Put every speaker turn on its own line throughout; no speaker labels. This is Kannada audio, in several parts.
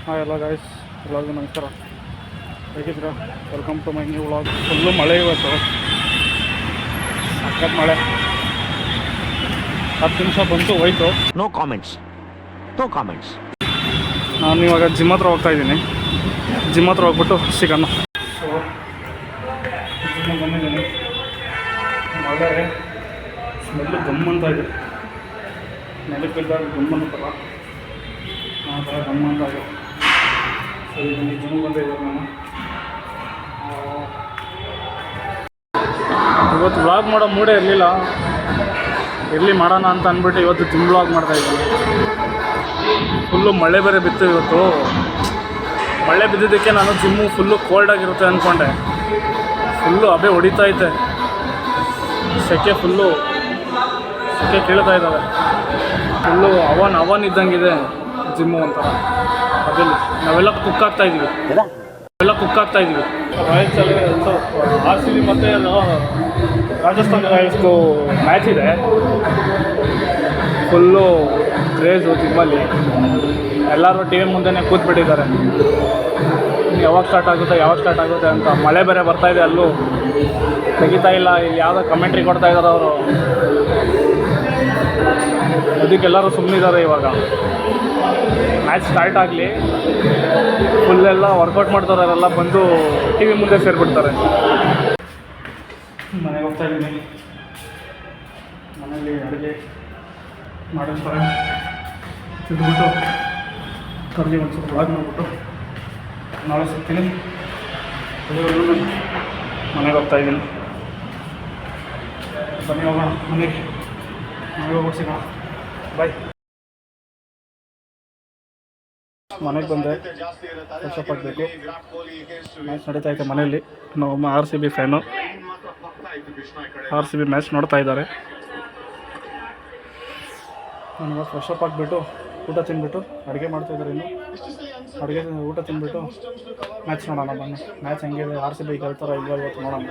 ಹಾಯ್ ಎಲ್ಲ ಗಾಯ್ಸ್, ಎಲ್ಲರಿಗೂ ನಮಸ್ಕಾರ. ಹೇಗಿದ್ದೀರಾ? Welcome to my new vlog. Full ಮಳೆ ಇವತ್ತು, ಸಖತ್ ಮಳೆ. 10 ನಿಮಿಷ ಬಂತು, ಹೋಯ್ತು.
No comments.
ನಾನು ಇವಾಗ ಜಿಮ್ ಹತ್ರ ಹೋಗ್ತಾ ಇದ್ದೀನಿ. ಜಿಮ್ ಹತ್ರ ಹೋಗ್ಬಿಟ್ಟು ಸಿಗೋಣ. ಸೊ ಜಿಮ್ ಬಂದಿದ್ದೀನಿ. ಮಳೆ ಸ್ಮೆಲ್ಲು ಗಮ್ ಅಂತ ಇದೆ. ನೆಲಕ್ಕೆ ಬಿದ್ದಾಗ ಗಮ್ ಅಂತಲ್ಲ, ಆ ಥರ ಗಮ್ ಅಂತ ಇದೆ. ಸರಿ, ಜಿಮ್ ಬಂದಿದ್ದೆ ನಾನು. ಇವತ್ತು ವ್ಲಾಗ್ ಮಾಡೋ ಮೂಡೇ ಇರಲಿಲ್ಲ. ಇರಲಿ ಮಾಡೋಣ ಅಂತ ಅಂದ್ಬಿಟ್ಟು ಇವತ್ತು ಜಿಮ್ ವ್ಲಾಗ್ ಮಾಡ್ತಾಯಿದ್ದೀನಿ. ಫುಲ್ಲು ಮಳೆ ಬೇರೆ ಬಿತ್ತು ಇವತ್ತು. ಮಳೆ ಬಿದ್ದಿದ್ದಕ್ಕೆ ನಾನು ಜಿಮ್ಮು ಫುಲ್ಲು ಕೋಲ್ಡಾಗಿರುತ್ತೆ ಅಂದ್ಕೊಂಡೆ. ಫುಲ್ಲು ಹಬೆ ಹೊಡಿತೈತೆ, ಸೆಕೆ ಕೇಳ್ತಾ ಇದ್ದಾವೆ. ಫುಲ್ಲು ಅವನ್ ಇದ್ದಂಗಿದೆ ಜಿಮ್ಮು ಒಂಥರ. ಅದಲ್ಲಿ ನಾವೆಲ್ಲ ಕುಕ್ ಆಗ್ತಾ ಇದ್ದೀವಿ. ರಾಯಲ್ ಚಾಲೆಂಜರ್ಸು RCB ಮತ್ತು ರಾಜಸ್ಥಾನ್ ರಾಯಲ್ಸ್ದು ಮ್ಯಾಚ್ ಇದೆ. ಫುಲ್ಲು ಕ್ರೇಜು ಜಿಮ್ಮಲ್ಲಿ. ಎಲ್ಲರೂ ಟಿ ವಿ ಮುಂದೆನೇ ಕೂತ್ಬಿಟ್ಟಿದ್ದಾರೆ. ಯಾವಾಗ ಸ್ಟಾರ್ಟ್ ಆಗುತ್ತೆ ಅಂತ. ಮಳೆ ಬೇರೆ ಬರ್ತಾಯಿದೆ, ಅಲ್ಲೂ ತೆಗಿತಾ ಇಲ್ಲ. ಇಲ್ಲಿ ಯಾವುದೋ ಕಮೆಂಟ್ರಿ ಕೊಡ್ತಾ ಇದ್ದಾರೆ ಅವರು, ಅದಕ್ಕೆಲ್ಲರೂ ಸುಮ್ಮನಿದ್ದಾರೆ. ಇವಾಗ ಮ್ಯಾಚ್ ಸ್ಟಾರ್ಟ್ ಆಗಲಿ, ಫುಲ್ಲೆಲ್ಲ ವರ್ಕೌಟ್ ಮಾಡ್ತಾರೆಲ್ಲ ಬಂದು ಟಿ ವಿ ಮುಂದೆ ಸೇರಿಬಿಡ್ತಾರೆ. ಮನೆಗೆ ಹೋಗ್ತಾ ಇದ್ದೀನಿ. ಮನೇಲಿ ಅಡುಗೆ ಮಾಡಿರ್ತಾರೆ. ತಿಂದ್ಬಿಟ್ಟು ಕರ್ಗೆ ಒಂದು ಸ್ವಲ್ಪ ವ್ಲಾಗ್ ಮಾಡಿಬಿಟ್ಟು ನಾಳೆ ಸಿಗ್ತೀನಿ. ಮನೆಗೆ ಹೋಗ್ತಾ ಇದ್ದೀನಿ. ಬನ್ನಿ ಹೋಗೋಣ ಮನೆಗೆ ಹೋಗ್ಬಿಟ್ಟು ಸಿಗೋಣ. ಬಾಯ್. ಮನೆಗೆ ಬಂದೆ, ಫ್ರೆಶಪ್ ಆಗಬೇಕು. ಮ್ಯಾಚ್ ನಡೀತಾ ಐತೆ ಮನೆಯಲ್ಲಿ. ನಮ್ಮ RCB ಫ್ಯಾನು. RCB ಮ್ಯಾಚ್ ನೋಡ್ತಾ ಇದ್ದಾರೆ. ನನಗೆ ಫ್ರೆಶಪ್ ಆಗಿಬಿಟ್ಟು ಊಟ ತಿಂದ್ಬಿಟ್ಟು ಅಡುಗೆ ಮಾಡ್ತಾಯಿದ್ದಾರೆ. ಇನ್ನು ಊಟ ತಿಂದ್ಬಿಟ್ಟು ಮ್ಯಾಚ್ ನೋಡೋಣ ಬನ್ನಿ. ಮ್ಯಾಚ್ ಹೆಂಗಿದೆ, RCB ಗೆಲ್ತಾರ ಇಲ್ವಾ ಇವತ್ತು ನೋಡೋಣ.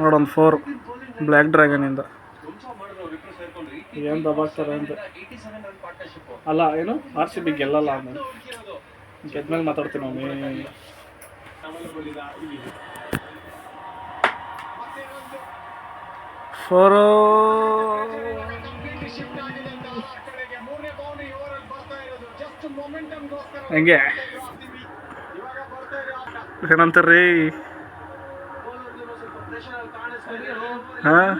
4 ಬ್ಲ್ಯಾಕ್ ಡ್ರ್ಯಾಗನಿಂದ ಏನು ದಬಾಕ್ತಾರೆ ಅಂತ. ಅಲ್ಲ, ಏನು RCB ಗೆಲ್ಲಲ್ಲ ಆಮೇಲೆ. ಗೆದ್ಮೇಲೆ ಮಾತಾಡ್ತೀನಿ ಒಮ್ಮೆ. ಹೆಂಗೆ ಏನಂತಾರ್ರಿ? ಹಾಂ,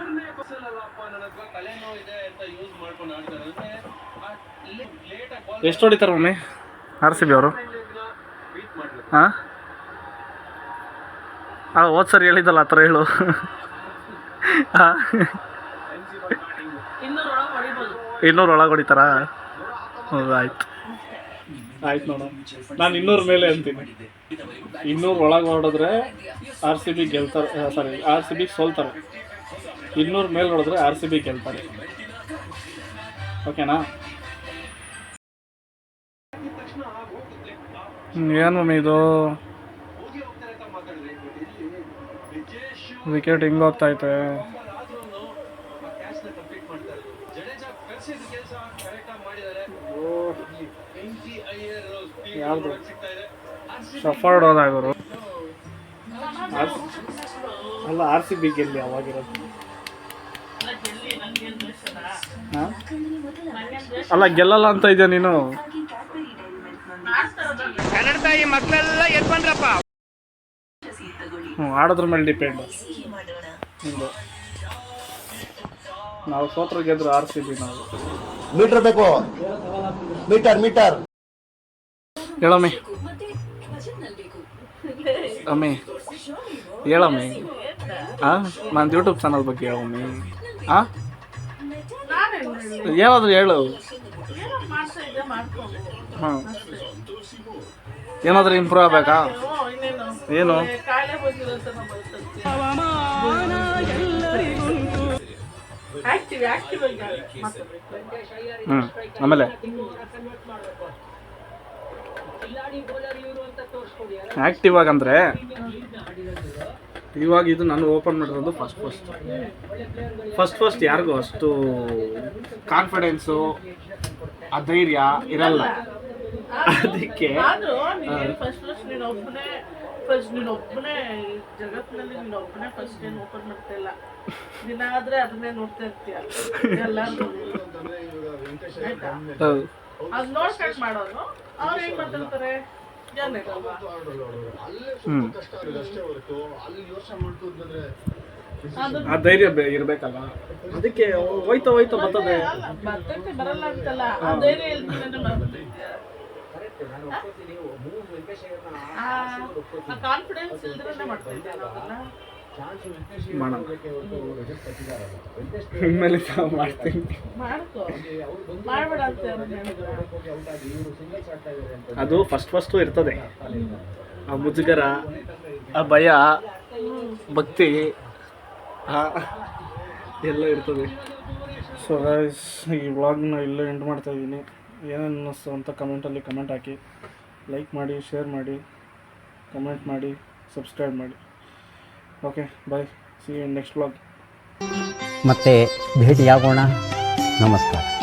ಎಷ್ಟು ಹೊಡಿತಾರೆ ಒಮ್ಮೆ RCB ಅವರು? ಹಾಂ, ಹೋದ ಸರಿ ಹೇಳಿದ್ದಲ್ಲ ಆ ಥರ ಹೇಳು. ಹಾಂ, 200 ಒಳಗೆ ಹೊಡಿತಾರಾ? ಹೌದು, ಆಯ್ತು ನೋಡೋಣ. ನಾನು 200 ಮೇಲೆ ಅಂತೀನಿ. 200 ಒಳಗೆ ಹೊಡೆದ್ರೆ RCB ಗೆಲ್ತಾರೆ, ಸಾರಿ RCB ಸೋಲ್ತಾರೆ. 200 ಮೇಲೆ ಹೊಡೆದ್ರೆ RCB ಗೆಲ್ತಾರೆ. ಓಕೆನಾ? ಏನು ಇದು ವಿಕೆಟ್ ಹಿಂಗೆ ಹೋಗ್ತೈತೆ. ಯಾವುದು ಸಫರ್ಡ್ ಹೋದಾಗರು ಅಲ್ಲ, RCB ಗೆಲ್ಲಿ ಅವಾಗಿರೋದು. ಹಾಂ, ಅಲ್ಲ ಗೆಲ್ಲಲ್ಲ ಅಂತ ಇದೆಯಾ ನೀನು? ಆಡೋದ್ರ ಮೇಲೆ ಡಿಪೆಂಡ್. ನಿಂದು ನಾವು ಸೋತ್ರ ಗೆದ್ರು RCB. ನಾವು
ಮೀಟರ್ ಬೇಕು, ಮೀಟರ್
ಹೇಳಮ್ಮಿ ಹೇಳಮ್ಮಿ. ಹಾಂ, ನಾನು ಯೂಟ್ಯೂಬ್ ಚಾನಲ್ ಬಗ್ಗೆ ಹೇಳಮ್ಮಿ. ಹಾಂ, ಏನಾದರೂ ಹೇಳು. ಹಾಂ, ಏನಾದರೂ ಇಂಪ್ರೂವ್ ಆಗಬೇಕಾ? ಏನು? ಆಮೇಲೆ ಆ್ಯಕ್ಟಿವ್ ಆಗಂದರೆ ಇವಾಗ ಇದು ನಾನು ಓಪನ್ ಮಾಡಿರೋದು ಫಸ್ಟ್ ಯಾರಿಗೂ ಅಷ್ಟು ಕಾನ್ಫಿಡೆನ್ಸು ಆ ಧೈರ್ಯ ಇರಲ್ಲ. ಅದಕ್ಕೆ
ಆದ್ರೂ ನೀನು ಫಸ್ಟ್ ನೀನೊಬ್ಬನೇ ಜಗತ್ತಿನಲ್ಲಿ ನೀನೊಬ್ಬನೇ ಫಸ್ಟ್ ಏನು ಓಪನ್ ಮಾಡ್ತಾ ಇಲ್ಲ. ದಿನ ಆದ್ರೆ ಅದನ್ನೇ ನೋಡ್ತಾ ಇರ್ತೀಯ ಎಲ್ಲಾರು. ಆಯ್ತಾ?
ಹೌದು.
ಅದ್ ನೋಡ್ಕೊಂಡು ಮಾಡೋದು. ಅವ್ರು ಏನ್ ಮಾತಾಡ್ತಾರೆ ಜನಗಲ್ವಾ?
ಆ ಧೈರ್ಯ ಇರ್ಬೇಕಲ್ಲ, ಅದಕ್ಕೆ ಹೋಯ್ತಾ ಬರ್ತದೆ.
ಬರ್ತೈತೆ ಬರಲ್ಲ ಅಂತಲ್ಲ, ಅದೇನೇ ಕಾನ್ಫಿಡೆನ್ಸ್ ಇಲ್ದ್ರೆ ಮಾಡ್ತಾ ಇದ್ದೆ ನಾವೆಲ್ಲ.
ಇನ್ಮೇಲೆ ಮಾಡ್ತೀನಿ.
ಮಾಡ್ಕೋ, ಮಾಡ್ಬೇಡ ಅಂತ
ಅದು ಫಸ್ಟ್ ಇರ್ತದೆ, ಆ ಮುಜುಗರ, ಆ ಭಯ, ಭಕ್ತಿ ಎಲ್ಲ ಇರ್ತದೆ. ಸೊ ಗೈಸ್, ಈ ವ್ಲಾಗ್ನ ಇಲ್ಲೇ ಎಂಡ್ ಮಾಡ್ತಾಯಿದ್ದೀನಿ. ಏನೇನು ಅನ್ನಿಸ್ತು ಅಂತ ಕಮೆಂಟಲ್ಲಿ ಕಮೆಂಟ್ ಹಾಕಿ, ಲೈಕ್ ಮಾಡಿ, ಶೇರ್ ಮಾಡಿ, ಕಮೆಂಟ್ ಮಾಡಿ, ಸಬ್ಸ್ಕ್ರೈಬ್ ಮಾಡಿ. Okay, bye, see you in next vlog.
ಮತ್ತೆ ಭೇಟಿಯಾಗೋಣ. ನಮಸ್ಕಾರ.